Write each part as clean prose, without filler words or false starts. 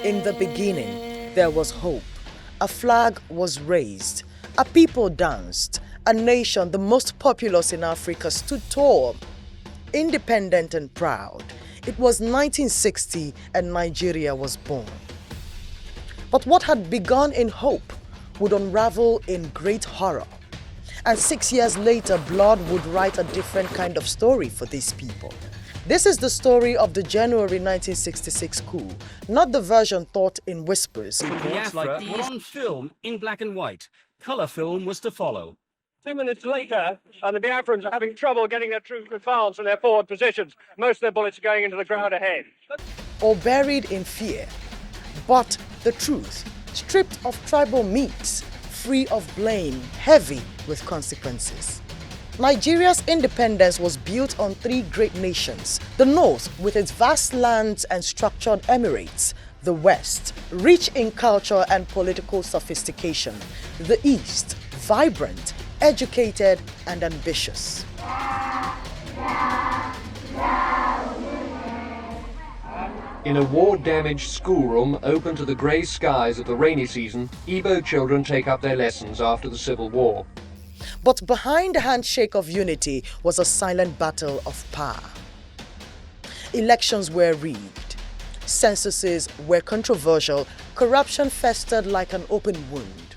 In the beginning, there was hope. A flag was raised. A people danced. A nation, the most populous in Africa, stood tall, independent and proud. It was 1960 and Nigeria was born. But what had begun in hope would unravel in great horror. And 6 years later, blood would write a different kind of story for these people. This is the story of the January 1966 coup, not the version thought in whispers. Biafra were on film in black and white. Colour film was to follow. 2 minutes later, the Biafrans are having trouble getting their troops to advance from their forward positions. Most of their bullets are going into the ground ahead. Or buried in fear. But the truth, stripped of tribal meats, free of blame, heavy with consequences. Nigeria's independence was built on three great nations. The North, with its vast lands and structured emirates. The West, rich in culture and political sophistication. The East, vibrant, educated, and ambitious. In a war-damaged schoolroom open to the grey skies of the rainy season, Igbo children take up their lessons after the Civil War. But behind the handshake of unity was a silent battle of power. Elections were rigged. Censuses were controversial. Corruption festered like an open wound.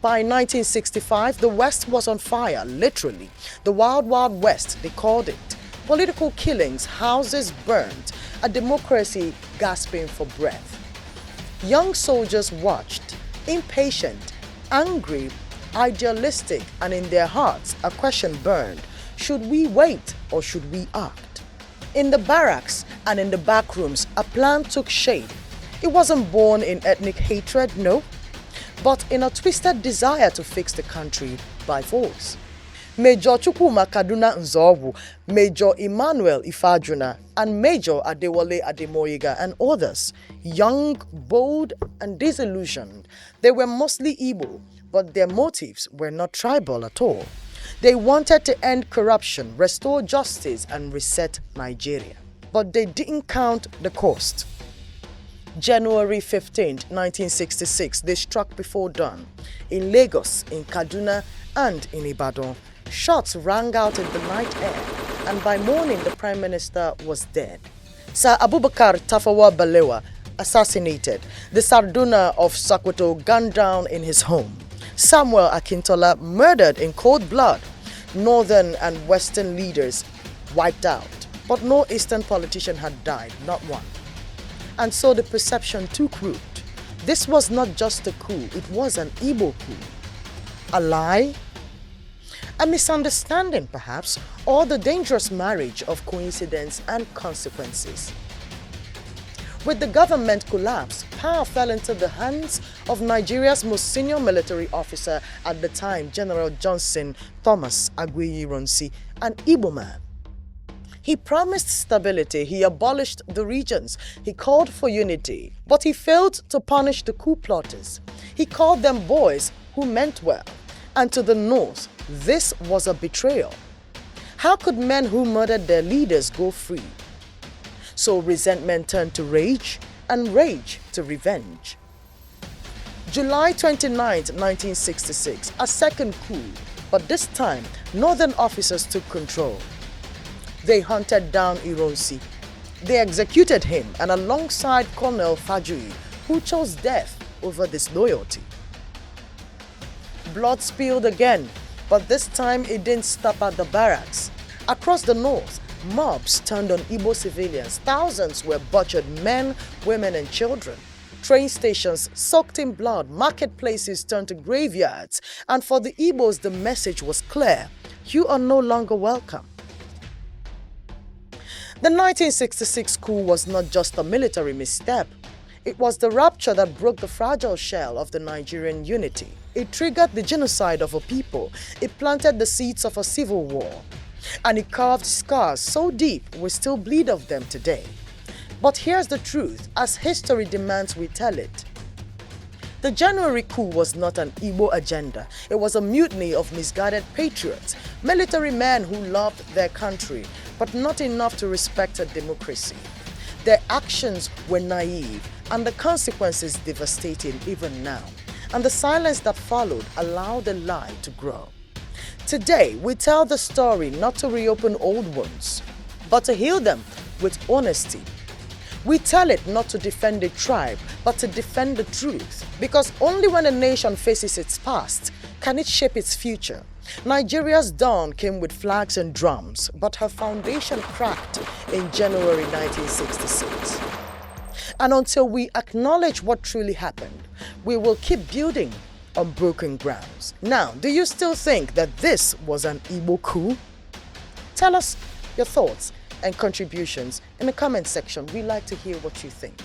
By 1965, the West was on fire, literally. The Wild Wild West, they called it. Political killings, houses burned, a democracy gasping for breath. Young soldiers watched, impatient, angry, idealistic, and in their hearts a question burned: should we wait or should we act? In the barracks and in the back rooms, a plan took shape. It wasn't born in ethnic hatred, no, but in a twisted desire to fix the country by force. Major Chukwuma Kaduna Nzogu, Major Emmanuel Ifajuna, and Major Adewale Ademoyiga and others, young, bold, and disillusioned. They were mostly Igbo, but their motives were not tribal at all. They wanted to end corruption, restore justice, and reset Nigeria. But they didn't count the cost. January 15, 1966, they struck before dawn in Lagos, in Kaduna, and in Ibadan. Shots rang out in the night air, and by morning the Prime Minister was dead. Sir Abubakar Tafawa Balewa assassinated. The Sarduna of Sokoto gunned down in his home. Samuel Akintola murdered in cold blood. Northern and Western leaders wiped out. But no Eastern politician had died, not one. And so the perception took root. This was not just a coup, it was an Igbo coup. A lie? A misunderstanding, perhaps, or the dangerous marriage of coincidence and consequences. With the government collapse, power fell into the hands of Nigeria's most senior military officer at the time, General Johnson Thomas Aguiyi-Ironsi, an Igbo man. He promised stability, he abolished the regions, he called for unity, but he failed to punish the coup plotters. He called them boys who meant well. And to the North, this was a betrayal. How could men who murdered their leaders go free? So resentment turned to rage, and rage to revenge. July 29, 1966, a second coup, but this time, northern officers took control. They hunted down Ironsi. They executed him, and alongside Colonel Fajui, who chose death over disloyalty. Blood spilled again, but this time it didn't stop at the barracks. Across the north, mobs turned on Igbo civilians. Thousands were butchered, men, women, and children. Train stations soaked in blood, marketplaces turned to graveyards, and for the Igbos the message was clear: you are no longer welcome. The 1966 coup was not just a military misstep. It was the rupture that broke the fragile shell of the Nigerian unity. It triggered the genocide of a people. It planted the seeds of a civil war. And it carved scars so deep we still bleed of them today. But here's the truth, as history demands we tell it. The January coup was not an Igbo agenda. It was a mutiny of misguided patriots, military men who loved their country, but not enough to respect a democracy. Their actions were naive, and the consequences devastating even now. And the silence that followed allowed the lie to grow. Today, we tell the story not to reopen old wounds, but to heal them with honesty. We tell it not to defend a tribe, but to defend the truth, because only when a nation faces its past can it shape its future. Nigeria's dawn came with flags and drums, but her foundation cracked in January 1966. And until we acknowledge what truly happened, we will keep building on broken grounds. Now, do you still think that this was an Igbo coup? Tell us your thoughts and contributions in the comment section. We like to hear what you think.